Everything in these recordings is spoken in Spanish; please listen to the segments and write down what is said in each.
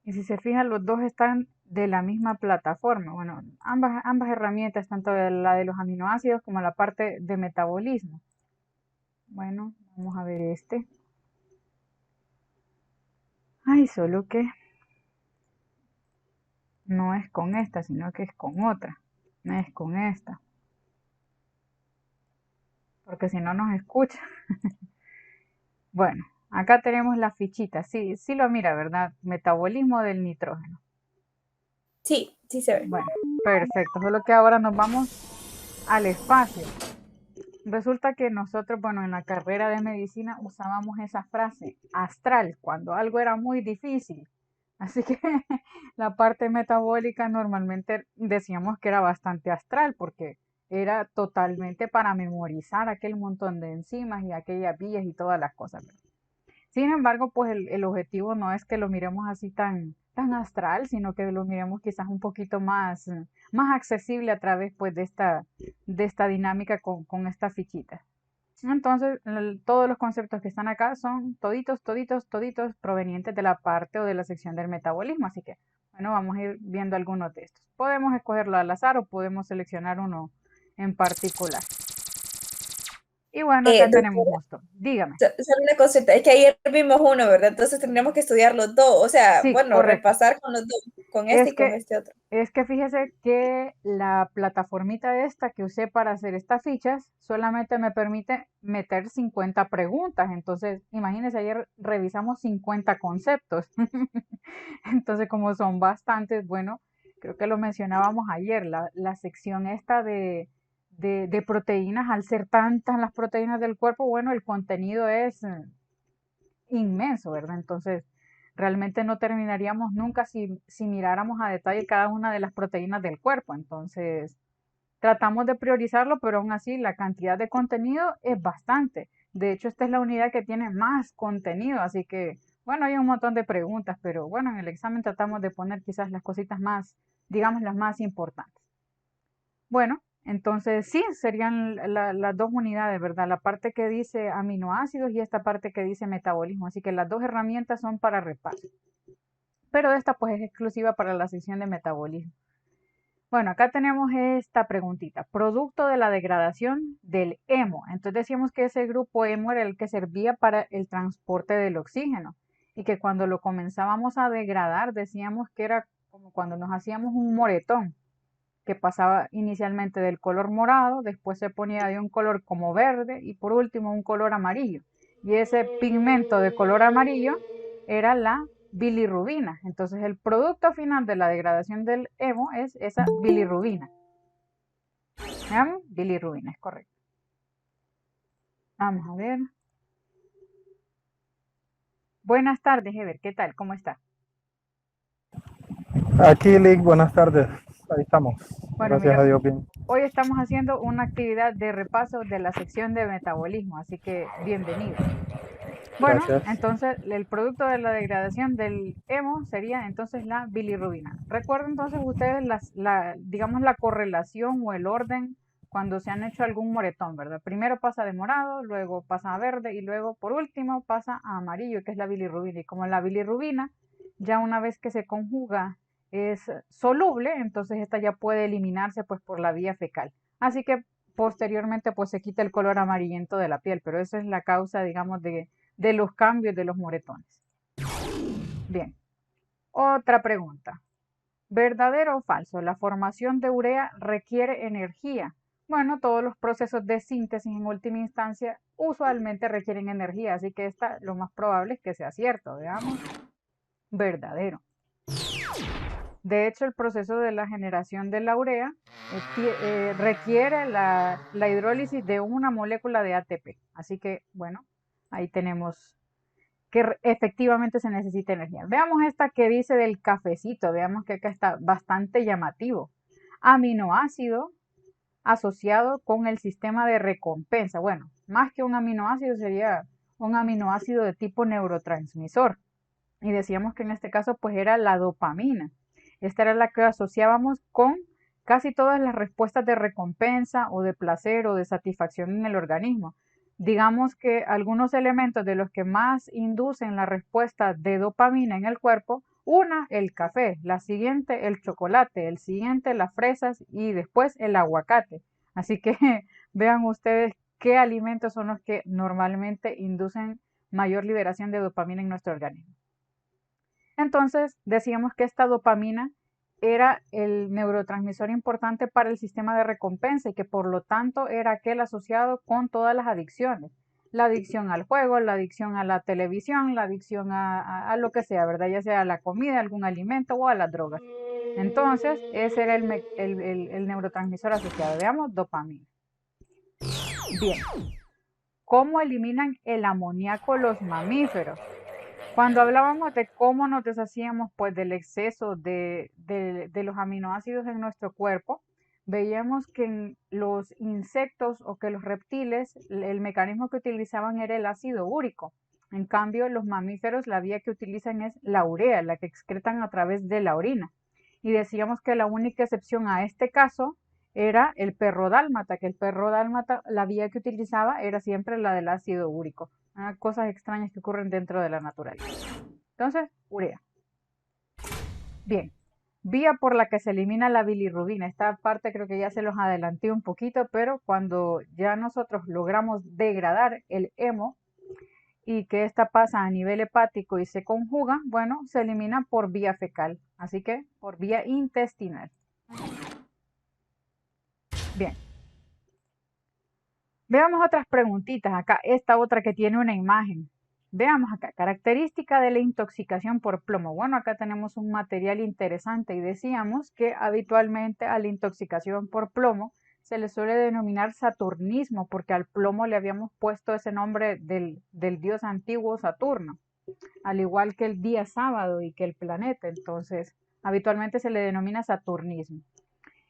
Y si se fijan, los dos están de la misma plataforma. Bueno, ambas herramientas, tanto la de los aminoácidos como la parte de metabolismo. Bueno, vamos a ver este. Ay, solo que no es con esta, sino que es con otra. No es con esta, porque si no nos escucha. Bueno, acá tenemos la fichita. Sí, sí lo mira, ¿verdad? Metabolismo del nitrógeno. Sí, sí se ve. Bueno, perfecto. Solo que ahora nos vamos al espacio. Resulta que nosotros, bueno, en la carrera de medicina usábamos esa frase astral cuando algo era muy difícil. Así que la parte metabólica normalmente decíamos que era bastante astral porque era totalmente para memorizar aquel montón de enzimas y aquellas vías y todas las cosas. Sin embargo, pues el objetivo no es que lo miremos así tan astral, sino que lo miremos quizás un poquito más accesible a través pues de esta dinámica con esta fichita. Entonces, todos los conceptos que están acá son toditos, toditos, toditos provenientes de la parte o de la sección del metabolismo. Así que, bueno, vamos a ir viendo algunos de estos. Podemos escogerlo al azar o podemos seleccionar uno en particular. Y bueno, acá tenemos Doctora, justo. Dígame. solo una cosita, es que ayer vimos uno, ¿verdad? Entonces tendríamos que estudiar los dos, o sea, Sí, bueno, correcto. repasar con los dos, con este Es y con que, este otro. es que fíjese que la plataformita esta que usé para hacer estas fichas solamente me permite meter 50 preguntas. Entonces, imagínense, ayer revisamos 50 conceptos. Entonces, como son bastantes, bueno, creo que lo mencionábamos ayer, la sección esta de proteínas, al ser tantas las proteínas del cuerpo, bueno, el contenido es inmenso, ¿verdad? Entonces, realmente no terminaríamos nunca si miráramos a detalle cada una de las proteínas del cuerpo. Entonces, tratamos de priorizarlo, pero aún así la cantidad de contenido es bastante. De hecho, esta es la unidad que tiene más contenido, así que, bueno, hay un montón de preguntas, pero bueno, en el examen tratamos de poner quizás las cositas más, digamos, las más importantes. Bueno, entonces sí, serían las dos unidades, ¿verdad? La parte que dice aminoácidos y esta parte que dice metabolismo. Así que las dos herramientas son para repaso. Pero esta pues es exclusiva para la sección de metabolismo. Bueno, acá tenemos esta preguntita. Producto de la degradación del hemo. Entonces decíamos que ese grupo hemo era el que servía para el transporte del oxígeno y que cuando lo comenzábamos a degradar decíamos que era como cuando nos hacíamos un moretón que pasaba inicialmente del color morado, después se ponía de un color como verde y por último un color amarillo. Y ese pigmento de color amarillo era la bilirrubina. Entonces el producto final de la degradación del hemo es esa bilirrubina. ¿Veamos? Bilirrubina, es correcto. Vamos a ver. Buenas tardes, Ever. ¿Qué tal? ¿Cómo está? Aquí, Lick, buenas tardes. Ahí estamos. Bueno, Gracias mira, a Dios, bien. hoy estamos haciendo una actividad de repaso de la sección de metabolismo, así que bienvenido. Bueno, Gracias. entonces el producto de la degradación del hemo sería entonces la bilirrubina. Recuerden entonces ustedes digamos la correlación o el orden cuando se han hecho algún moretón, ¿verdad? Primero pasa de morado, luego pasa a verde y luego por último pasa a amarillo, que es la bilirrubina. Y como la bilirrubina ya una vez que se conjuga es soluble, entonces esta ya puede eliminarse pues por la vía fecal. Así que posteriormente pues se quita el color amarillento de la piel, pero esa es la causa, digamos, de los cambios de los moretones. Bien, otra pregunta. ¿Verdadero o falso? ¿La formación de urea requiere energía? Bueno, todos los procesos de síntesis en última instancia usualmente requieren energía, así que esta lo más probable es que sea cierto, veamos. Verdadero. De hecho, el proceso de la generación de la urea requiere la hidrólisis de una molécula de ATP. Así que, bueno, ahí tenemos que efectivamente se necesita energía. Veamos esta que dice del cafecito, veamos que acá está bastante llamativo. Aminoácido asociado con el sistema de recompensa. Bueno, más que un aminoácido sería un aminoácido de tipo neurotransmisor. Y decíamos que en este caso pues era la dopamina. Esta era la que asociábamos con casi todas las respuestas de recompensa o de placer o de satisfacción en el organismo. Digamos que algunos elementos de los que más inducen la respuesta de dopamina en el cuerpo, Una, el café, la siguiente, el chocolate, el siguiente, las fresas y después el aguacate. Así que vean ustedes qué alimentos son los que normalmente inducen mayor liberación de dopamina en nuestro organismo. Entonces, decíamos que esta dopamina era el neurotransmisor importante para el sistema de recompensa y que por lo tanto era aquel asociado con todas las adicciones. La adicción al juego, la adicción a la televisión, la adicción a lo que sea, ¿verdad? Ya sea a la comida, algún alimento o a las drogas. Entonces, ese era el neurotransmisor asociado. Veamos, dopamina. Bien, ¿cómo eliminan el amoníaco los mamíferos? Cuando hablábamos de cómo nos deshacíamos pues del exceso de los aminoácidos en nuestro cuerpo, veíamos que en los insectos o que los reptiles el mecanismo que utilizaban era el ácido úrico. En cambio, los mamíferos la vía que utilizan es la urea, la que excretan a través de la orina. Y decíamos que la única excepción a este caso era el perro dálmata, que el perro dálmata la vía que utilizaba era siempre la del ácido úrico. Cosas extrañas que ocurren dentro de la naturaleza. Entonces, urea. Bien, vía por la que se elimina la bilirrubina. Esta parte creo que ya se los adelanté un poquito, pero cuando ya nosotros logramos degradar el hemo y que esta pasa a nivel hepático y se conjuga, bueno, se elimina por vía fecal, así que por vía intestinal. Bien. Veamos otras preguntitas acá. Esta otra que tiene una imagen. Veamos acá. Característica de la intoxicación por plomo. Bueno, acá tenemos un material interesante y decíamos que habitualmente a la intoxicación por plomo se le suele denominar saturnismo porque al plomo le habíamos puesto ese nombre del dios antiguo Saturno, al igual que el día sábado y que el planeta. Entonces, habitualmente se le denomina saturnismo.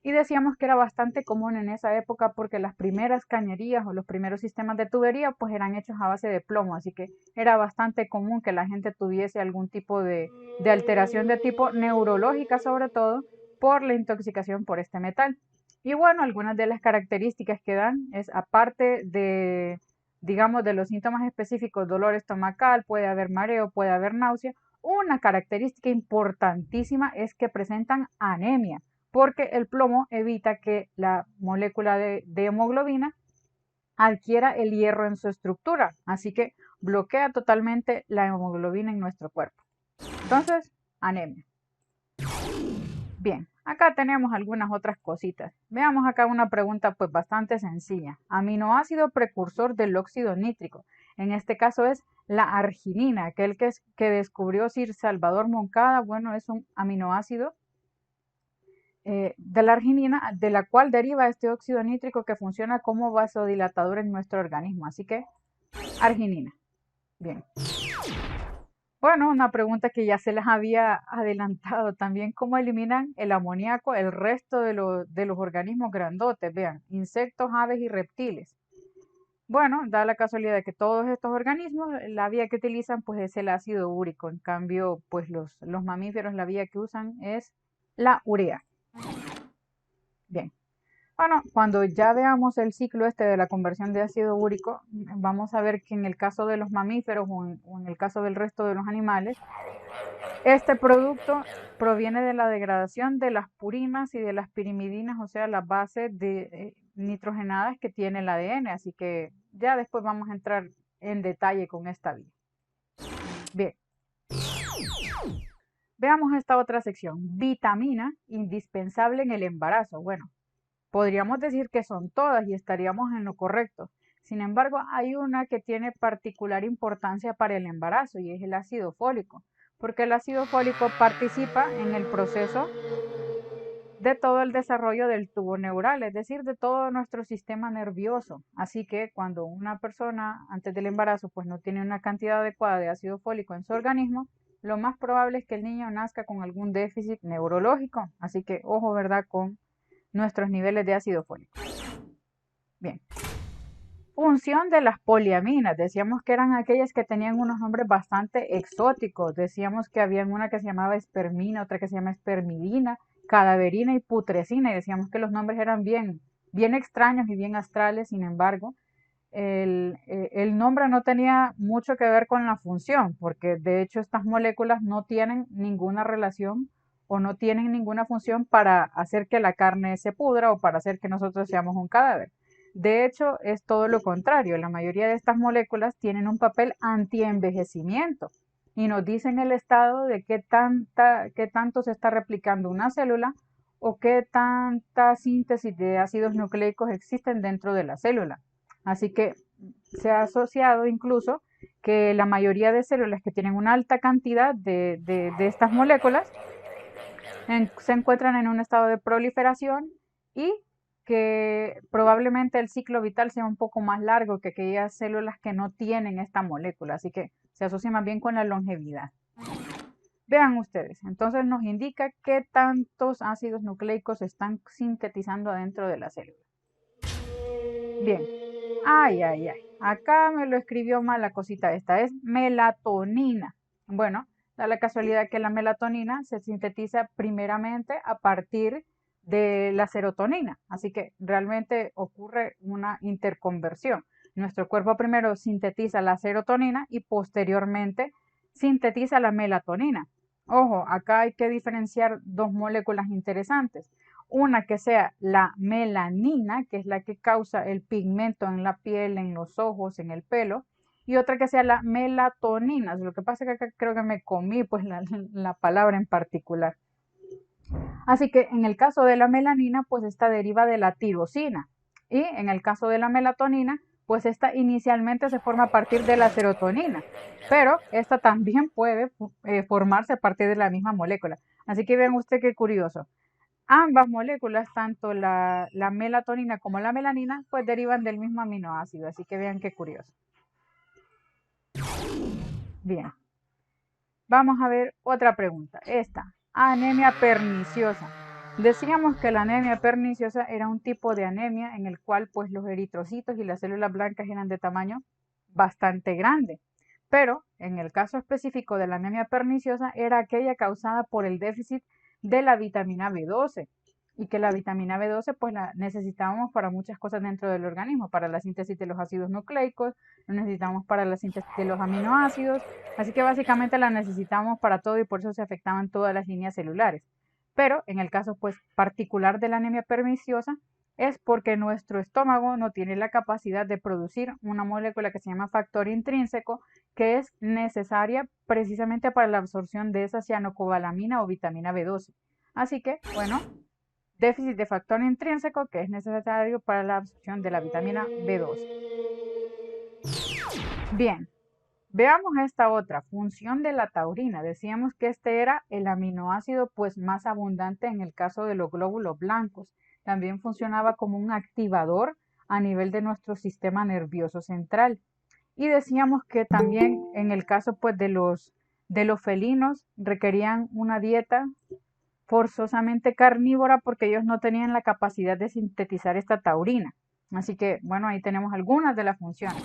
Y decíamos que era bastante común en esa época porque las primeras cañerías o los primeros sistemas de tubería pues eran hechos a base de plomo, así que era bastante común que la gente tuviese algún tipo de alteración de tipo neurológica sobre todo por la intoxicación por este metal. Y bueno, algunas de las características que dan es aparte de, digamos, de los síntomas específicos, dolor estomacal, puede haber mareo, puede haber náusea, una característica importantísima es que presentan anemia porque el plomo evita que la molécula de hemoglobina adquiera el hierro en su estructura, así que bloquea totalmente la hemoglobina en nuestro cuerpo. Entonces, anemia. Bien, acá tenemos algunas otras cositas. Veamos acá una pregunta pues bastante sencilla. Aminoácido precursor del óxido nítrico. En este caso es la arginina, aquel que descubrió Sir Salvador Moncada. Bueno, es un aminoácido de la arginina, de la cual deriva este óxido nítrico que funciona como vasodilatador en nuestro organismo. Así que, arginina. Bien. Bueno, una pregunta que ya se les había adelantado también, ¿cómo eliminan el amoníaco el resto de los organismos grandotes? Vean, insectos, aves y reptiles. Bueno, da la casualidad de que todos estos organismos, la vía que utilizan pues es el ácido úrico. En cambio, pues los mamíferos la vía que usan es la urea. Bien, bueno, cuando ya veamos el ciclo este de la conversión de ácido úrico, vamos a ver que en el caso de los mamíferos o en el caso del resto de los animales, este producto proviene de la degradación de las purinas y de las pirimidinas, o sea, las bases nitrogenadas que tiene el ADN, así que ya después vamos a entrar en detalle con esta vía. Bien. Veamos esta otra sección, vitamina indispensable en el embarazo. Bueno, podríamos decir que son todas y estaríamos en lo correcto. Sin embargo, hay una que tiene particular importancia para el embarazo y es el ácido fólico, porque el ácido fólico participa en el proceso de todo el desarrollo del tubo neural, es decir, de todo nuestro sistema nervioso. Así que cuando una persona antes del embarazo pues no tiene una cantidad adecuada de ácido fólico en su organismo, lo más probable es que el niño nazca con algún déficit neurológico. Así que ojo, ¿verdad?, con nuestros niveles de ácido fólico. Bien. Función de las poliaminas. Decíamos que eran aquellas que tenían unos nombres bastante exóticos. Decíamos que había una que se llamaba espermina, otra que se llama espermidina, cadaverina y putrescina. Y decíamos que los nombres eran bien extraños y bien astrales. Sin embargo, el nombre no tenía mucho que ver con la función, porque de hecho estas moléculas no tienen ninguna relación o no tienen ninguna función para hacer que la carne se pudra o para hacer que nosotros seamos un cadáver. De hecho, es todo lo contrario. La mayoría de estas moléculas tienen un papel anti-envejecimiento y nos dicen el estado de qué tanto se está replicando una célula o qué tanta síntesis de ácidos nucleicos existen dentro de la célula. Así que se ha asociado incluso que la mayoría de células que tienen una alta cantidad de estas moléculas se encuentran en un estado de proliferación y que probablemente el ciclo vital sea un poco más largo que aquellas células que no tienen esta molécula, así que se asocia más bien con la longevidad. Vean ustedes, entonces nos indica qué tantos ácidos nucleicos se están sintetizando adentro de la célula. Bien, ay, acá me lo escribió mal la cosita esta, es melatonina. Bueno, da la casualidad que la melatonina se sintetiza primeramente a partir de la serotonina, así que realmente ocurre una interconversión. Nuestro cuerpo primero sintetiza la serotonina y posteriormente sintetiza la melatonina. Ojo, acá hay que diferenciar dos moléculas interesantes. Una que sea la melanina, que es la que causa el pigmento en la piel, en los ojos, en el pelo, y otra que sea la melatonina. Lo que pasa es que acá creo que me comí pues la palabra en particular. Así que en el caso de la melanina, pues esta deriva de la tirosina. Y en el caso de la melatonina, pues esta inicialmente se forma a partir de la serotonina. Pero esta también puede formarse a partir de la misma molécula. Así que vean usted qué curioso. Ambas moléculas, tanto la melatonina como la melanina, pues derivan del mismo aminoácido. Así que vean qué curioso. Bien. Vamos a ver otra pregunta. Esta, anemia perniciosa. Decíamos que la anemia perniciosa era un tipo de anemia en el cual pues los eritrocitos y las células blancas eran de tamaño bastante grande. Pero en el caso específico de la anemia perniciosa era aquella causada por el déficit de la vitamina B12 y que la vitamina B12 pues la necesitábamos para muchas cosas dentro del organismo, para la síntesis de los ácidos nucleicos, lo necesitamos para la síntesis de los aminoácidos, así que básicamente la necesitamos para todo y por eso se afectaban todas las líneas celulares. Pero en el caso pues particular de la anemia perniciosa es porque nuestro estómago no tiene la capacidad de producir una molécula que se llama factor intrínseco que es necesaria precisamente para la absorción de esa cianocobalamina o vitamina B12. Así que, bueno, déficit de factor intrínseco que es necesario para la absorción de la vitamina B12. Bien, veamos esta otra, función de la taurina. Decíamos que este era el aminoácido pues más abundante en el caso de los glóbulos blancos. También funcionaba como un activador a nivel de nuestro sistema nervioso central. Y decíamos que también en el caso pues de los felinos requerían una dieta forzosamente carnívora porque ellos no tenían la capacidad de sintetizar esta taurina. Así que bueno, ahí tenemos algunas de las funciones.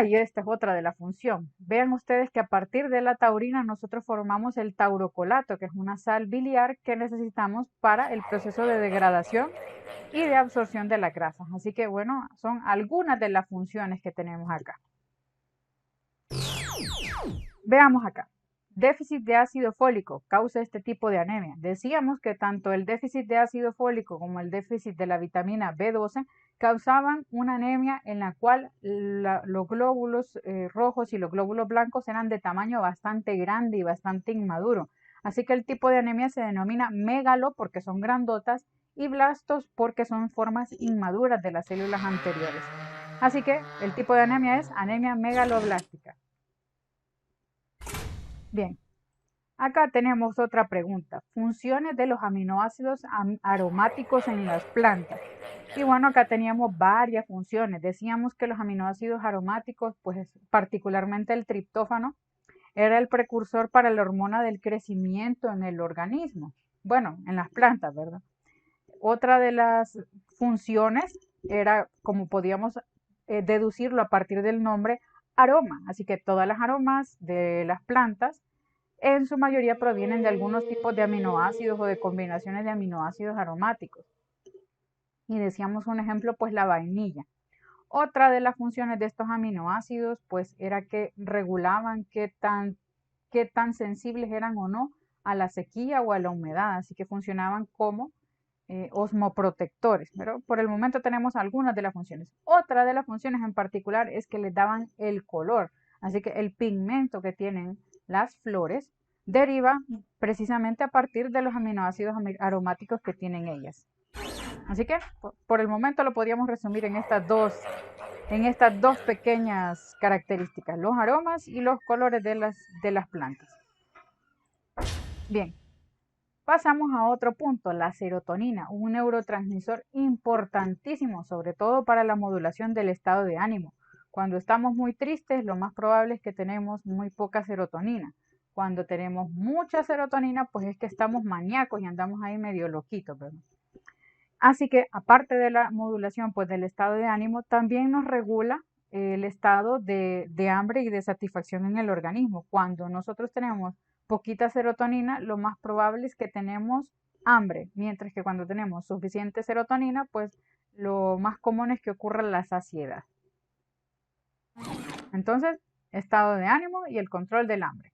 Y esta es otra de la función. Vean ustedes que a partir de la taurina nosotros formamos el taurocolato, que es una sal biliar que necesitamos para el proceso de degradación y de absorción de las grasas. Así que bueno, son algunas de las funciones que tenemos acá. Veamos acá. Déficit de ácido fólico causa este tipo de anemia. Decíamos que tanto el déficit de ácido fólico como el déficit de la vitamina B12 causaban una anemia en la cual los glóbulos rojos y los glóbulos blancos eran de tamaño bastante grande y bastante inmaduro. Así que el tipo de anemia se denomina megalo porque son grandotas y blastos porque son formas inmaduras de las células anteriores. Así que el tipo de anemia es anemia megaloblástica. Bien, acá tenemos otra pregunta. Funciones de los aminoácidos aromáticos en las plantas. Y bueno, acá teníamos varias funciones. Decíamos que los aminoácidos aromáticos, pues particularmente el triptófano, era el precursor para la hormona del crecimiento en el organismo. Bueno, en las plantas, ¿verdad? Otra de las funciones era, como podíamos deducirlo a partir del nombre, aroma. Así que todas las aromas de las plantas en su mayoría provienen de algunos tipos de aminoácidos o de combinaciones de aminoácidos aromáticos. Y decíamos un ejemplo, pues la vainilla. Otra de las funciones de estos aminoácidos pues era que regulaban qué tan sensibles eran o no a la sequía o a la humedad, así que funcionaban como osmoprotectores, pero por el momento tenemos algunas de las funciones. Otra de las funciones en particular es que les daban el color, así que el pigmento que tienen las flores deriva precisamente a partir de los aminoácidos aromáticos que tienen ellas. Así que por el momento lo podríamos resumir en estas dos pequeñas características, los aromas y los colores de las plantas. Bien, pasamos a otro punto, la serotonina, un neurotransmisor importantísimo, sobre todo para la modulación del estado de ánimo. Cuando estamos muy tristes, lo más probable es que tenemos muy poca serotonina. Cuando tenemos mucha serotonina, pues es que estamos maníacos y andamos ahí medio loquitos, ¿verdad? Así que aparte de la modulación pues del estado de ánimo, también nos regula el estado de hambre y de satisfacción en el organismo. Cuando nosotros tenemos poquita serotonina, lo más probable es que tenemos hambre, mientras que cuando tenemos suficiente serotonina, pues lo más común es que ocurra la saciedad. Entonces, estado de ánimo y el control del hambre.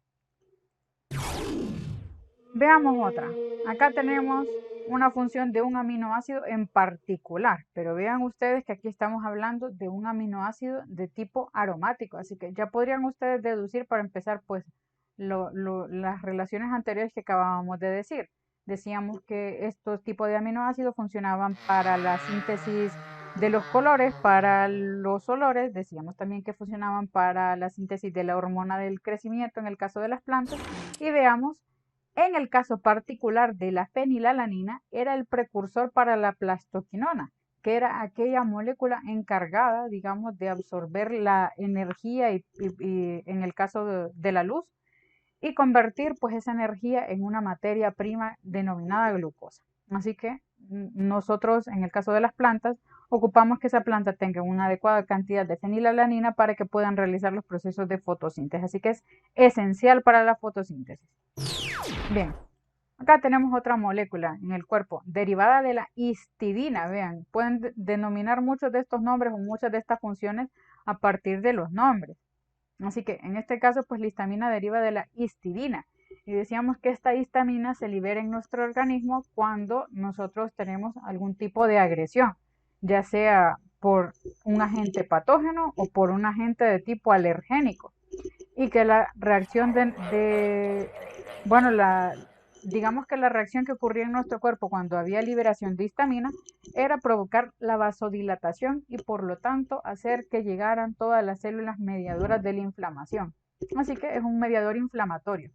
Veamos otra. Acá tenemos una función de un aminoácido en particular, pero vean ustedes que aquí estamos hablando de un aminoácido de tipo aromático, así que ya podrían ustedes deducir para empezar pues las relaciones anteriores que acabábamos de decir. Decíamos que estos tipos de aminoácidos funcionaban para la síntesis de los colores, para los olores, decíamos también que funcionaban para la síntesis de la hormona del crecimiento en el caso de las plantas, y veamos, en el caso particular de la fenilalanina, era el precursor para la plastoquinona, que era aquella molécula encargada, digamos, de absorber la energía y en el caso de la luz, y convertir pues esa energía en una materia prima denominada glucosa. Así que nosotros, en el caso de las plantas, ocupamos que esa planta tenga una adecuada cantidad de fenilalanina para que puedan realizar los procesos de fotosíntesis. Así que es esencial para la fotosíntesis. Bien, acá tenemos otra molécula en el cuerpo, derivada de la histidina. Vean, pueden denominar muchos de estos nombres o muchas de estas funciones a partir de los nombres. Así que en este caso, pues la histamina deriva de la histidina. Y decíamos que esta histamina se libera en nuestro organismo cuando nosotros tenemos algún tipo de agresión, ya sea por un agente patógeno o por un agente de tipo alergénico. Y que la reacción digamos que la reacción que ocurría en nuestro cuerpo cuando había liberación de histamina era provocar la vasodilatación y por lo tanto hacer que llegaran todas las células mediadoras de la inflamación. Así que es un mediador inflamatorio.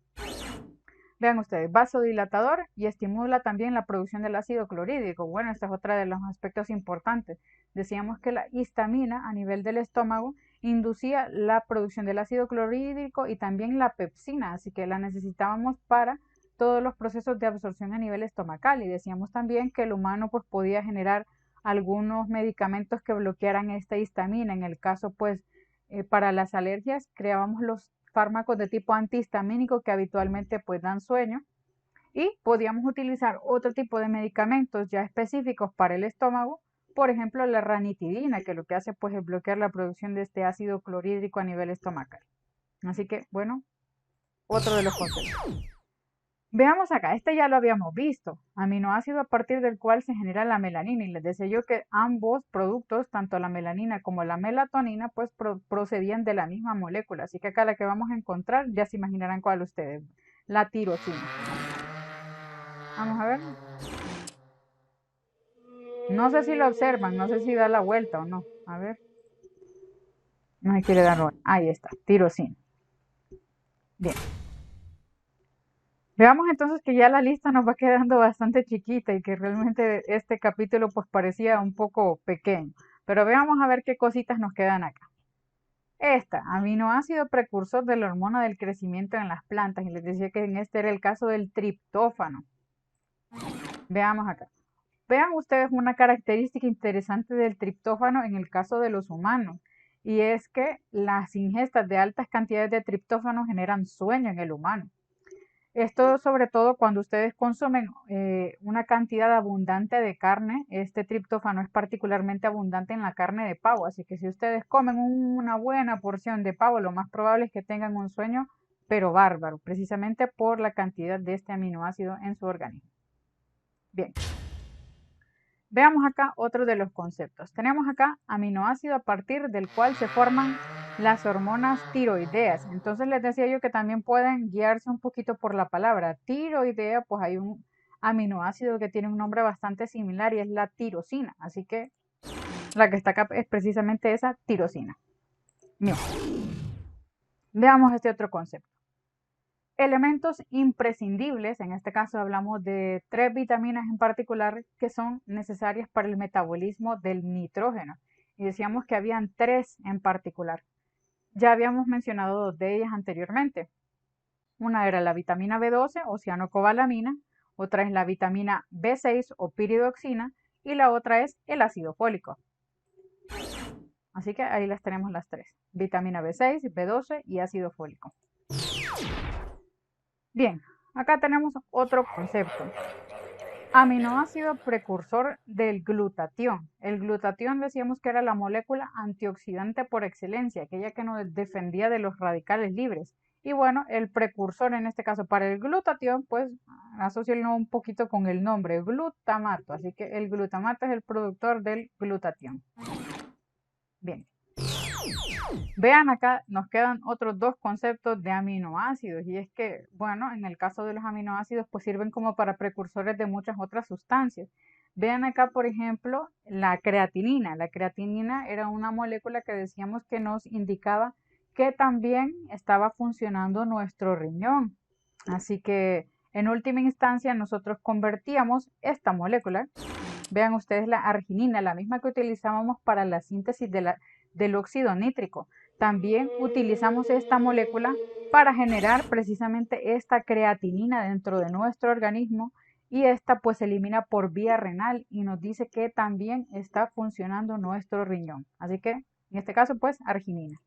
Vean ustedes, vasodilatador y estimula también la producción del ácido clorhídrico. Bueno, esta es otra de los aspectos importantes. Decíamos que la histamina a nivel del estómago inducía la producción del ácido clorhídrico y también la pepsina, así que la necesitábamos para todos los procesos de absorción a nivel estomacal. Y decíamos también que el humano pues podía generar algunos medicamentos que bloquearan esta histamina. En el caso pues para las alergias creábamos los fármacos de tipo antihistamínico que habitualmente pues dan sueño, y podíamos utilizar otro tipo de medicamentos ya específicos para el estómago, por ejemplo la ranitidina, que lo que hace pues es bloquear la producción de este ácido clorhídrico a nivel estomacal. Así que bueno, otro de los conceptos. Veamos acá, este ya lo habíamos visto, aminoácido a partir del cual se genera la melanina, y les decía yo que ambos productos, tanto la melanina como la melatonina, pues procedían de la misma molécula, así que acá la que vamos a encontrar, ya se imaginarán cuál ustedes, la tirosina. Vamos a ver. No sé si lo observan, no sé si da la vuelta o no, a ver. No se quiere dar vuelta, ahí está, tirosina. Bien. Veamos entonces que ya la lista nos va quedando bastante chiquita y que realmente este capítulo pues parecía un poco pequeño. Pero veamos a ver qué cositas nos quedan acá. Esta, aminoácido precursor de la hormona del crecimiento en las plantas. Y les decía que en este era el caso del triptófano. Veamos acá. Vean ustedes una característica interesante del triptófano en el caso de los humanos. Y es que las ingestas de altas cantidades de triptófano generan sueño en el humano. Esto sobre todo cuando ustedes consumen una cantidad abundante de carne. Este triptófano es particularmente abundante en la carne de pavo, así que si ustedes comen una buena porción de pavo, lo más probable es que tengan un sueño, pero bárbaro, precisamente por la cantidad de este aminoácido en su organismo. Bien, veamos acá otro de los conceptos. Tenemos acá aminoácido a partir del cual se forman las hormonas tiroideas. Entonces les decía yo que también pueden guiarse un poquito por la palabra tiroidea, pues hay un aminoácido que tiene un nombre bastante similar y es la tirosina. Así que la que está acá es precisamente esa tirosina. Bien, veamos este otro concepto. Elementos imprescindibles, en este caso hablamos de 3 vitaminas en particular que son necesarias para el metabolismo del nitrógeno. Y decíamos que habían 3 en particular. Ya habíamos mencionado 2 de ellas anteriormente. Una era la vitamina B12 o cianocobalamina, otra es la vitamina B6 o piridoxina y la otra es el ácido fólico. Así que ahí las tenemos las 3. Vitamina B6, B12 y ácido fólico. Bien, acá tenemos otro concepto. Aminoácido precursor del glutatión. El glutatión decíamos que era la molécula antioxidante por excelencia, aquella que nos defendía de los radicales libres. Y bueno, el precursor en este caso para el glutatión, pues asocienlo un poquito con el nombre, glutamato. Así que el glutamato es el productor del glutatión. Bien. Vean acá, nos quedan otros 2 conceptos de aminoácidos y es que, bueno, en el caso de los aminoácidos pues sirven como para precursores de muchas otras sustancias. Vean acá, por ejemplo, la creatinina. La creatinina era una molécula que decíamos que nos indicaba que también estaba funcionando nuestro riñón. Así que en última instancia nosotros convertíamos esta molécula, vean ustedes la arginina, la misma que utilizábamos para la síntesis del óxido nítrico. También utilizamos esta molécula para generar precisamente esta creatinina dentro de nuestro organismo y esta pues se elimina por vía renal y nos dice que también está funcionando nuestro riñón. Así que en este caso pues arginina.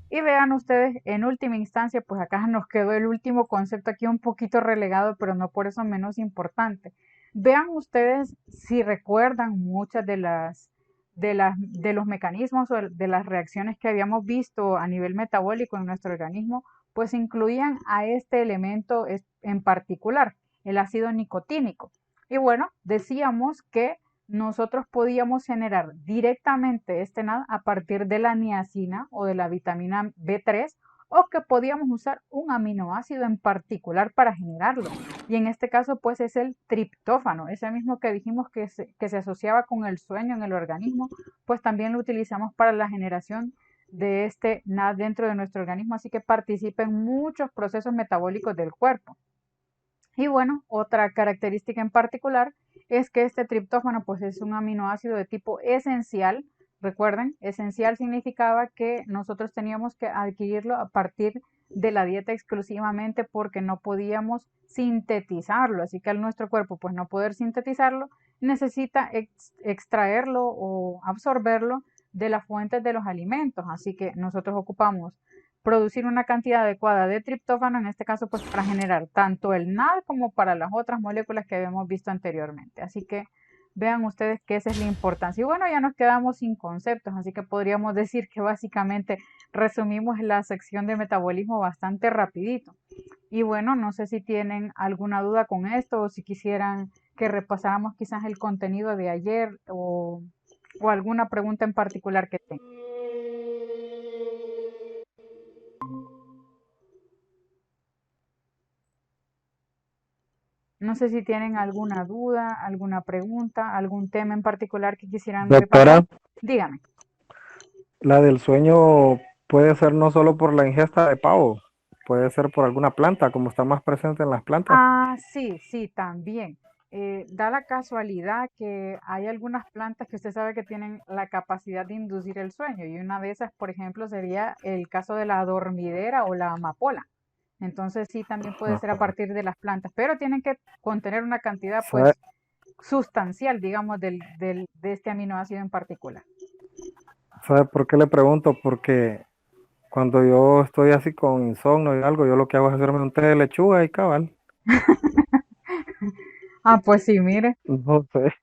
Y vean ustedes, en última instancia, pues acá nos quedó el último concepto aquí un poquito relegado, pero no por eso menos importante. Vean ustedes si recuerdan muchas de los mecanismos o de las reacciones que habíamos visto a nivel metabólico en nuestro organismo, pues incluían a este elemento en particular, el ácido nicotínico. Y bueno, decíamos que nosotros podíamos generar directamente este NAD a partir de la niacina o de la vitamina B3 o que podíamos usar un aminoácido en particular para generarlo. Y en este caso pues es el triptófano, ese mismo que dijimos que se asociaba con el sueño en el organismo, pues también lo utilizamos para la generación de este NAD dentro de nuestro organismo, así que participa en muchos procesos metabólicos del cuerpo. Y bueno, otra característica en particular es que este triptófano pues es un aminoácido de tipo esencial. Recuerden, esencial significaba que nosotros teníamos que adquirirlo a partir de la dieta exclusivamente porque no podíamos sintetizarlo. Así que al nuestro cuerpo pues no poder sintetizarlo, necesita extraerlo o absorberlo de las fuentes de los alimentos. Así que nosotros ocupamos producir una cantidad adecuada de triptófano, en este caso pues para generar tanto el NAD como para las otras moléculas que habíamos visto anteriormente. Así que vean ustedes que esa es la importancia. Y bueno, ya nos quedamos sin conceptos, así que podríamos decir que básicamente resumimos la sección de metabolismo bastante rapidito. Y bueno, no sé si tienen alguna duda con esto o si quisieran que repasáramos quizás el contenido de ayer o alguna pregunta en particular que tengan. No sé si tienen alguna duda, alguna pregunta, algún tema en particular que quisieran repasar. Doctora, Dígame. la del sueño puede ser no solo por la ingesta de pavo, puede ser por alguna planta, como está más presente en las plantas. Ah, sí, sí, también. Da la casualidad que hay algunas plantas que usted sabe que tienen la capacidad de inducir el sueño y una de esas, por ejemplo, sería el caso de la dormidera o la amapola. Entonces sí, también puede ser a Ajá. partir de las plantas, pero tienen que contener una cantidad ¿Sabe, pues sustancial, digamos, de este aminoácido en particular. sabe por qué le pregunto? Porque Cuando yo estoy así con insomnio y algo, yo lo que hago es hacerme un té de lechuga y cabal. Ah, pues sí, mire. No sé,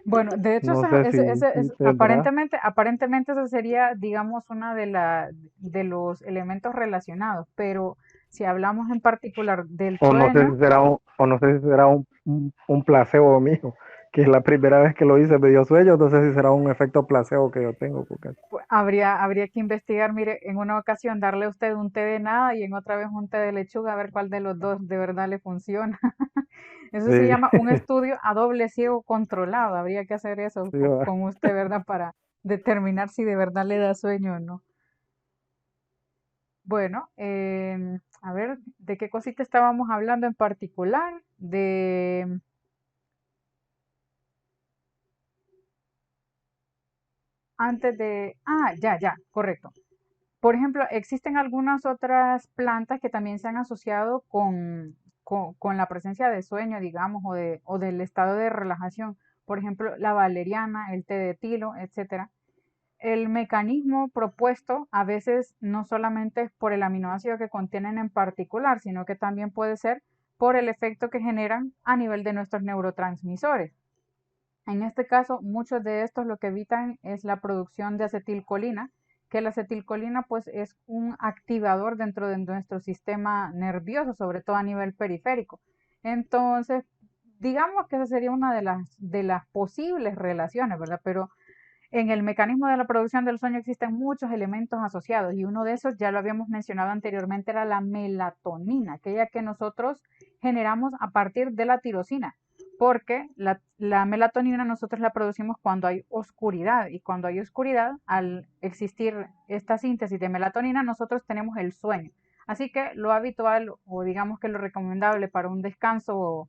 Bueno, de hecho, no sé si tendrá. aparentemente eso sería, digamos, una de los elementos relacionados, pero si hablamos en particular del O no sé sueño, si será o no sé si será un placebo mío, que es la primera vez que lo hice, me dio sueño, no sé si será un efecto placebo que yo tengo, porque pues, habría que investigar, mire, en una ocasión darle a usted un té de nada y en otra vez un té de lechuga, a ver cuál de los dos de verdad le funciona. Eso se sí, llama un estudio a doble ciego controlado. Habría que hacer eso sí, va. con usted, ¿verdad? Para determinar si de verdad le da sueño o no. Bueno, a ver, ¿de qué cosita estábamos hablando en particular? De antes de... Ah, ya, correcto. Por ejemplo, existen algunas otras plantas que también se han asociado con la presencia de sueño, digamos, o del estado de relajación. Por ejemplo, la valeriana, el té de tilo, etcétera. El mecanismo propuesto a veces no solamente es por el aminoácido que contienen en particular, sino que también puede ser por el efecto que generan a nivel de nuestros neurotransmisores. En este caso, muchos de estos lo que evitan es la producción de acetilcolina, que la acetilcolina pues es un activador dentro de nuestro sistema nervioso, sobre todo a nivel periférico. Entonces, digamos que esa sería una de las posibles relaciones, ¿verdad? Pero en el mecanismo de la producción del sueño existen muchos elementos asociados y uno de esos, ya lo habíamos mencionado anteriormente, era la melatonina, aquella que nosotros generamos a partir de la tirosina, porque la melatonina nosotros la producimos cuando hay oscuridad y cuando hay oscuridad, al existir esta síntesis de melatonina, nosotros tenemos el sueño. Así que lo habitual o digamos que lo recomendable para un descanso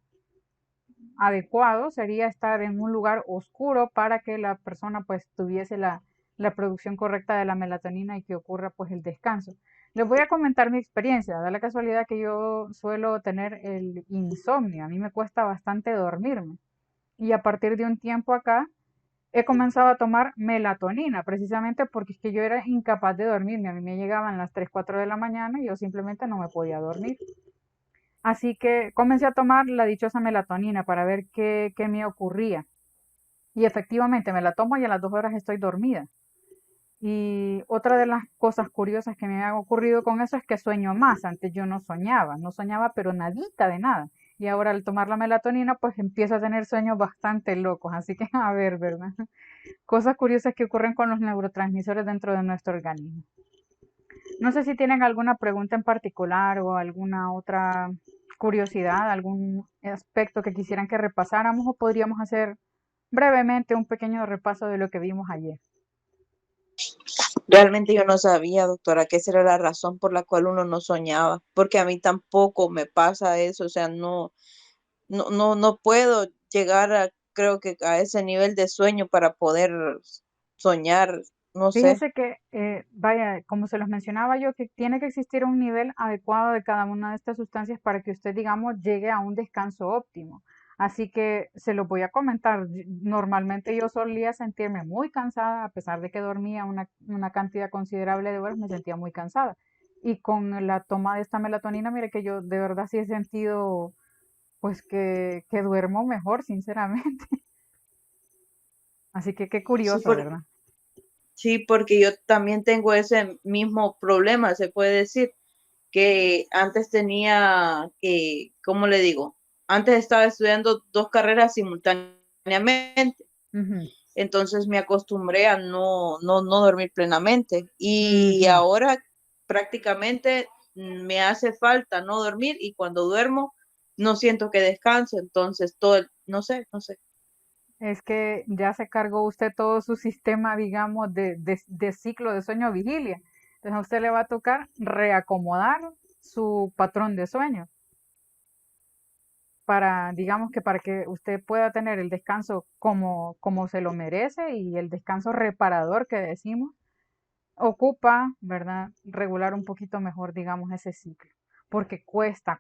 adecuado sería estar en un lugar oscuro para que la persona pues tuviese la producción correcta de la melatonina y que ocurra pues el descanso. Les voy a comentar mi experiencia. Da la casualidad que yo suelo tener el insomnio. A mí me cuesta bastante dormirme. Y a partir de un tiempo acá he comenzado a tomar melatonina, precisamente porque es que yo era incapaz de dormirme. A mí me llegaban las 3 4 de la mañana y yo simplemente no me podía dormir. Así que comencé a tomar la dichosa melatonina para ver qué me ocurría. Y efectivamente me la tomo y a las 2 horas estoy dormida. Y otra de las cosas curiosas que me ha ocurrido con eso es que sueño más. Antes yo no soñaba pero nadita de nada. Y ahora al tomar la melatonina pues empiezo a tener sueños bastante locos. Así que a ver, ¿verdad? Cosas curiosas que ocurren con los neurotransmisores dentro de nuestro organismo. No sé si tienen alguna pregunta en particular o alguna otra curiosidad, algún aspecto que quisieran que repasáramos o podríamos hacer brevemente un pequeño repaso de lo que vimos ayer. Realmente yo no sabía, doctora, qué será la razón por la cual uno no soñaba, porque a mí tampoco me pasa eso, o sea, no puedo llegar a, creo que a ese nivel de sueño para poder soñar, no sé. Fíjese que, vaya, como se los mencionaba yo, que tiene que existir un nivel adecuado de cada una de estas sustancias para que usted, digamos, llegue a un descanso óptimo. Así que se lo voy a comentar. Normalmente yo solía sentirme muy cansada, a pesar de que dormía una cantidad considerable de horas, me sentía muy cansada. Y con la toma de esta melatonina, mire que yo de verdad sí he sentido, pues que duermo mejor, sinceramente. Así que qué Sí, curioso, ¿verdad? sí, porque yo también tengo ese mismo problema, se puede decir, que antes tenía que, ¿cómo le digo? Antes estaba estudiando dos carreras simultáneamente, Ujú, entonces me acostumbré a no dormir plenamente y ujú. ahora prácticamente me hace falta no dormir y cuando duermo no siento que descanso, entonces no sé. Es que ya se cargó usted todo su sistema, digamos, de ciclo de sueño-vigilia. Entonces a usted le va a tocar reacomodar su patrón de sueño para, digamos que para que usted pueda tener el descanso como se lo merece y el descanso reparador que decimos, ocupa, ¿verdad? Regular un poquito mejor, digamos, ese ciclo. Porque cuesta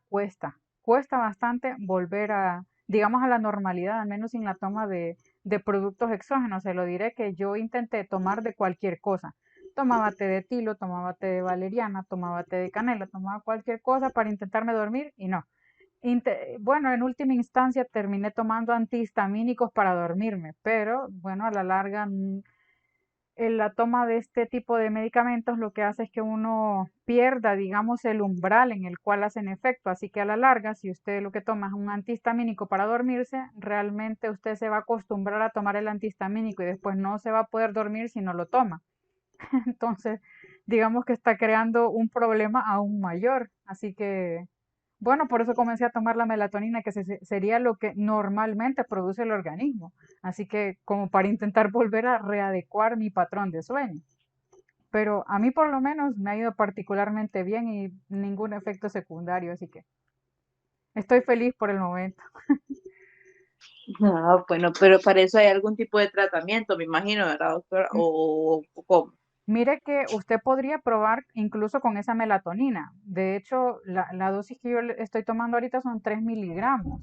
bastante volver a, digamos, a la normalidad, al menos sin la toma de productos exógenos. Se lo diré que yo intenté tomar de cualquier cosa. Tomaba té de tilo, tomaba té de valeriana, tomaba té de canela, tomaba cualquier cosa para intentarme dormir y no. Bueno, en última instancia terminé tomando antihistamínicos para dormirme, pero bueno, a la larga en la toma de este tipo de medicamentos lo que hace es que uno pierda, digamos, el umbral en el cual hacen efecto. Así que a la larga, si usted lo que toma es un antihistamínico para dormirse, realmente usted se va a acostumbrar a tomar el antihistamínico y después no se va a poder dormir si no lo toma. Entonces, digamos que está creando un problema aún mayor. Así que, bueno, por eso comencé a tomar la melatonina, que sería lo que normalmente produce el organismo. Así que, como para intentar volver a readecuar mi patrón de sueño. Pero a mí por lo menos me ha ido particularmente bien y ningún efecto secundario, así que estoy feliz por el momento. Ah, bueno, pero para eso hay algún tipo de tratamiento, me imagino, ¿verdad, doctora? M- O cómo. Mire que usted podría probar incluso con esa melatonina. De hecho, la dosis que yo estoy tomando ahorita son 3 miligramos.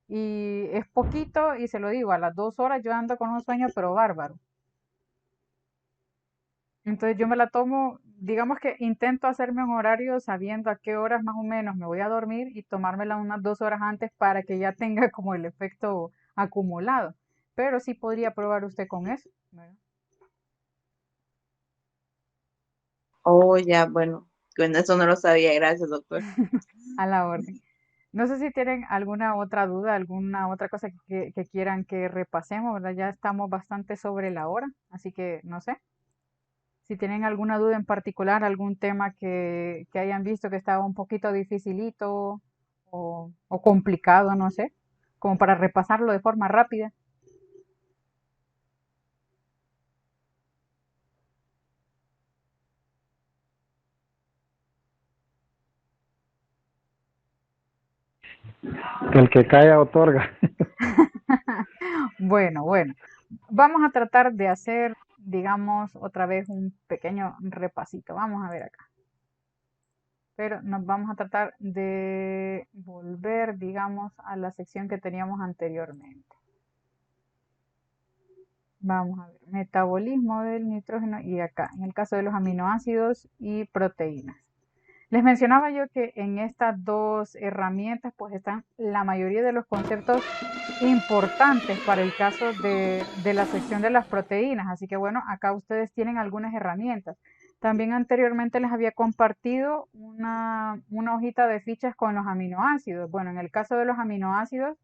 Y es poquito, y se lo digo, a las 2 horas yo ando con un sueño, pero bárbaro. Entonces yo me la tomo, digamos que intento hacerme un horario sabiendo a qué horas más o menos me voy a dormir y tomármela unas 2 horas antes para que ya tenga como el efecto acumulado. Pero sí podría probar usted con eso, ¿verdad? Oh, ya, bueno, eso no lo sabía, gracias, doctor. A la orden. No sé si tienen alguna otra duda, alguna otra cosa que quieran que repasemos, ¿verdad? Ya estamos bastante sobre la hora, así que no sé. Si tienen alguna duda en particular, algún tema que hayan visto que estaba un poquito dificilito o complicado, no sé, como para repasarlo de forma rápida. El que calla otorga. Bueno, bueno, vamos a tratar de hacer, digamos, otra vez un pequeño repasito. Vamos a ver acá. Pero nos vamos a tratar de volver, digamos, a la sección que teníamos anteriormente. Vamos a ver, metabolismo del nitrógeno y acá, en el caso de los aminoácidos y proteínas. Les mencionaba yo que en estas dos herramientas pues están la mayoría de los conceptos importantes para el caso de la sección de las proteínas. Así que bueno, acá ustedes tienen algunas herramientas. También anteriormente les había compartido una hojita de fichas con los aminoácidos. Bueno, en el caso de los aminoácidos,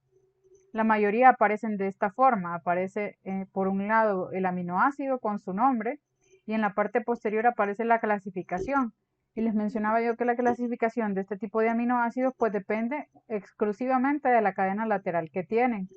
la mayoría aparecen de esta forma. Aparece por un lado el aminoácido con su nombre y en la parte posterior aparece la clasificación. Y les mencionaba yo que la clasificación de este tipo de aminoácidos pues depende exclusivamente de la cadena lateral que tienen.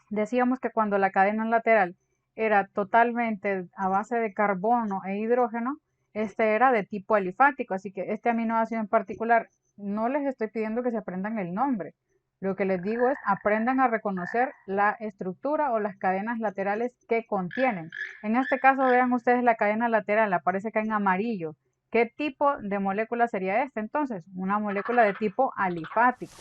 Decíamos que cuando la cadena lateral era totalmente a base de carbono e hidrógeno, este era de tipo alifático, así que este aminoácido en particular no les estoy pidiendo que se aprendan el nombre. Lo que les digo es aprendan a reconocer la estructura o las cadenas laterales que contienen. En este caso vean ustedes la cadena lateral, aparece acá en amarillo. ¿Qué tipo de molécula sería esta entonces? Una molécula de tipo alifático.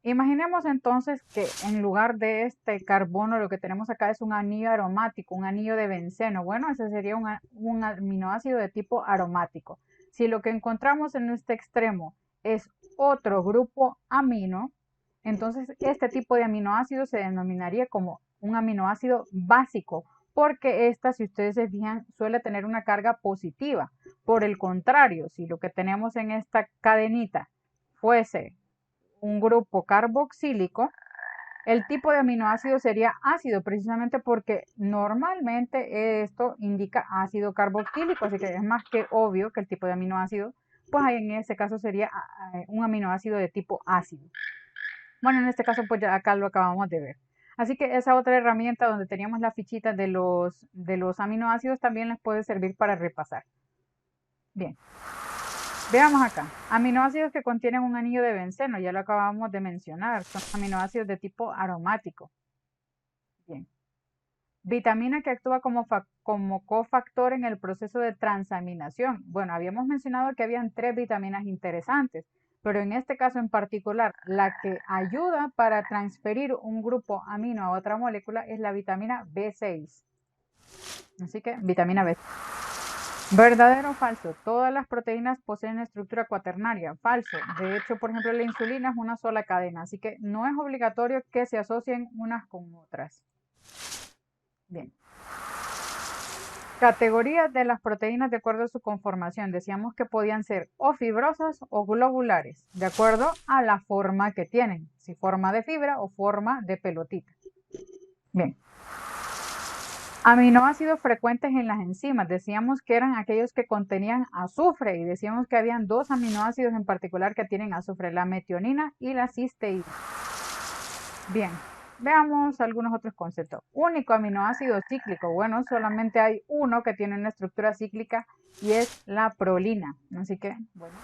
Imaginemos entonces que en lugar de este carbono lo que tenemos acá es un anillo aromático, un anillo de benceno. Bueno, ese sería un aminoácido de tipo aromático. Si lo que encontramos en este extremo es otro grupo amino, entonces este tipo de aminoácido se denominaría como un aminoácido básico, porque esta, si ustedes se fijan, suele tener una carga positiva. Por el contrario, si lo que tenemos en esta cadenita fuese un grupo carboxílico, el tipo de aminoácido sería ácido, precisamente porque normalmente esto indica ácido carboxílico, así que es más que obvio que el tipo de aminoácido, pues en ese caso sería un aminoácido de tipo ácido. Bueno, en este caso, pues ya acá lo acabamos de ver. Así que esa otra herramienta donde teníamos la fichita de los aminoácidos también les puede servir para repasar. Bien. Veamos acá, aminoácidos que contienen un anillo de benceno, ya lo acabamos de mencionar, son aminoácidos de tipo aromático. Bien. Vitamina que actúa como cofactor en el proceso de transaminación. Bueno, habíamos mencionado que habían 3 vitaminas interesantes, pero en este caso en particular, la que ayuda para transferir un grupo amino a otra molécula es la vitamina B6. Así que, vitamina B6. ¿Verdadero o falso? Todas las proteínas poseen estructura cuaternaria. Falso. De hecho, por ejemplo, la insulina es una sola cadena, así que no es obligatorio que se asocien unas con otras. Bien. Categorías de las proteínas de acuerdo a su conformación. Decíamos que podían ser o fibrosas o globulares, de acuerdo a la forma que tienen, si forma de fibra o forma de pelotita. Bien. Aminoácidos frecuentes en las enzimas. Decíamos que eran aquellos que contenían azufre y decíamos que habían dos aminoácidos en particular que tienen azufre, la metionina y la cisteína. Bien, veamos algunos otros conceptos. Único aminoácido cíclico. Bueno, solamente hay uno que tiene una estructura cíclica y es la prolina. Así que, bueno.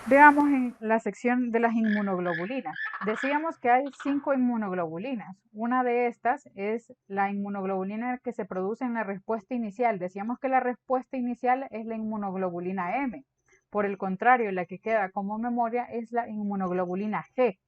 Veamos en la sección de las inmunoglobulinas. Decíamos que hay 5 inmunoglobulinas. Una de estas es la inmunoglobulina que se produce en la respuesta inicial. Decíamos que la respuesta inicial es la inmunoglobulina M. Por el contrario, la que queda como memoria es la inmunoglobulina G.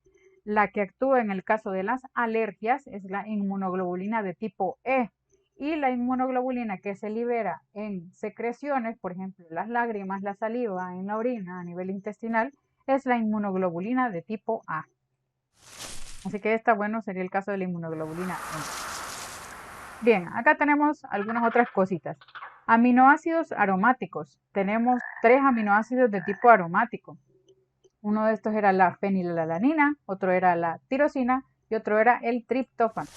La que actúa en el caso de las alergias es la inmunoglobulina de tipo E. Y la inmunoglobulina que se libera en secreciones, por ejemplo, las lágrimas, la saliva, en la orina a nivel intestinal, es la inmunoglobulina de tipo A. Así que esta, bueno, sería el caso de la inmunoglobulina M. Bien, acá tenemos algunas otras cositas. Aminoácidos aromáticos. Tenemos 3 aminoácidos de tipo aromático. Uno de estos era la fenilalanina, otro era la tirosina y otro era el triptófano.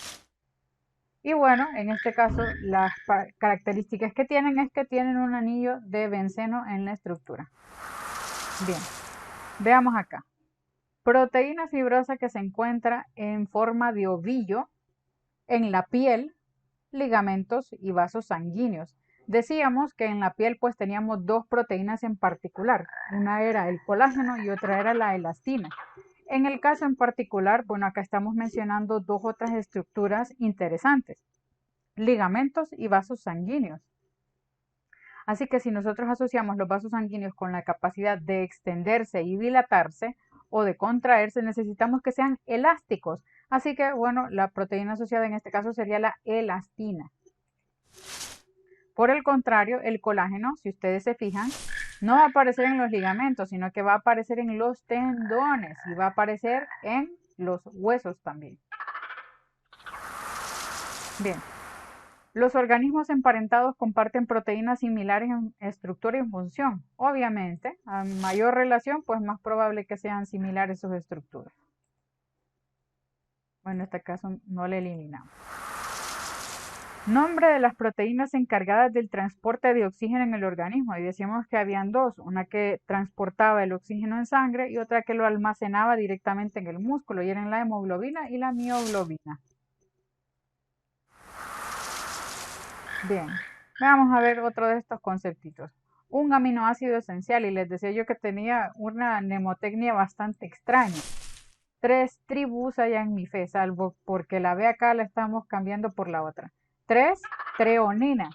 Y bueno, en este caso las características que tienen es que tienen un anillo de benceno en la estructura. Bien, veamos acá. Proteína fibrosa que se encuentra en forma de ovillo en la piel, ligamentos y vasos sanguíneos. Decíamos que en la piel pues teníamos 2 proteínas en particular. Una era el colágeno y otra era la elastina. En el caso en particular, bueno, acá estamos mencionando 2 otras estructuras interesantes. Ligamentos y vasos sanguíneos. Así que si nosotros asociamos los vasos sanguíneos con la capacidad de extenderse y dilatarse o de contraerse, necesitamos que sean elásticos. Así que, bueno, la proteína asociada en este caso sería la elastina. Por el contrario, el colágeno, si ustedes se fijan, no va a aparecer en los ligamentos, sino que va a aparecer en los tendones y va a aparecer en los huesos también. Bien. Los organismos emparentados comparten proteínas similares en estructura y en función. Obviamente, a mayor relación, pues más probable que sean similares sus estructuras. Bueno, en este caso no le eliminamos. Nombre de las proteínas encargadas del transporte de oxígeno en el organismo. Y decíamos que habían 2, una que transportaba el oxígeno en sangre y otra que lo almacenaba directamente en el músculo, y eran la hemoglobina y la mioglobina. Bien, vamos a ver otro de estos conceptitos. Un aminoácido esencial, y les decía yo que tenía una mnemotecnia bastante extraña. 3 tribus allá en mi fe, salvo porque la B acá la estamos cambiando por la otra. 3, treonina,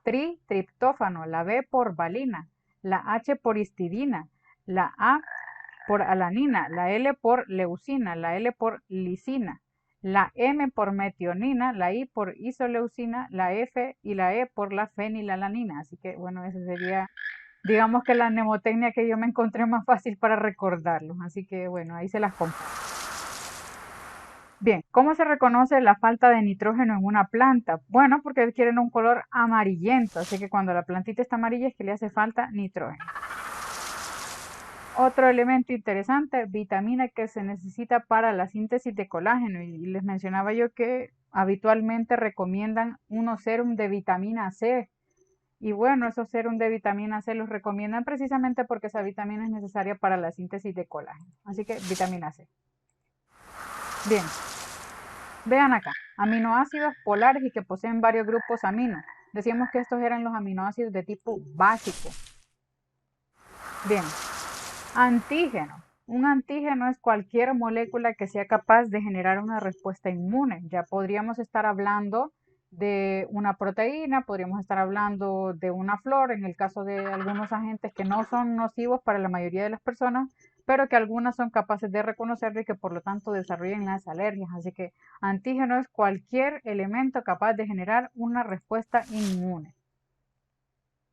triptófano, la B por valina, la H por histidina, la A por alanina, la L por leucina, la L por lisina, la M por metionina, la I por isoleucina, la F y la E por la fenilalanina. Así que bueno, esa sería, digamos que la mnemotecnia que yo me encontré más fácil para recordarlo. Así que bueno, ahí se las comparto. Bien, ¿cómo se reconoce la falta de nitrógeno en una planta? Bueno, porque adquieren un color amarillento, así que cuando la plantita está amarilla es que le hace falta nitrógeno. Otro elemento interesante, vitamina que se necesita para la síntesis de colágeno, y les mencionaba yo que habitualmente recomiendan unos serum de vitamina C, y bueno, esos serum de vitamina C los recomiendan precisamente porque esa vitamina es necesaria para la síntesis de colágeno, así que vitamina C. Bien, vean acá, aminoácidos polares y que poseen varios grupos amino. Decíamos que estos eran los aminoácidos de tipo básico. Bien, antígeno. Un antígeno es cualquier molécula que sea capaz de generar una respuesta inmune. Ya podríamos estar hablando de una proteína, podríamos estar hablando de una flor, en el caso de algunos agentes que no son nocivos para la mayoría de las personas, pero que algunas son capaces de reconocerlo y que por lo tanto desarrollan las alergias. Así que antígeno es cualquier elemento capaz de generar una respuesta inmune.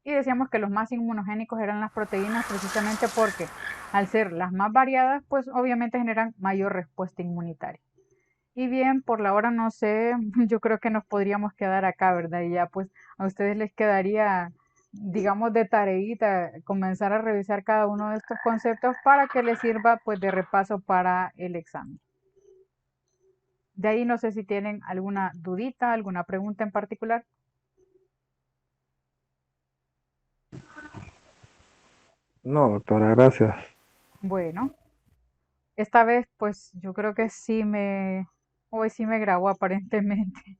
Y decíamos que los más inmunogénicos eran las proteínas precisamente porque al ser las más variadas, pues obviamente generan mayor respuesta inmunitaria. Y bien, por la hora no sé, yo creo que nos podríamos quedar acá, ¿verdad? Y ya pues a ustedes les quedaría, digamos, de tareita comenzar a revisar cada uno de estos conceptos para que les sirva pues de repaso para el examen. De ahí no sé si tienen alguna dudita, alguna pregunta en particular. No, doctora, gracias. Bueno, esta vez pues yo creo que hoy sí me grabó aparentemente.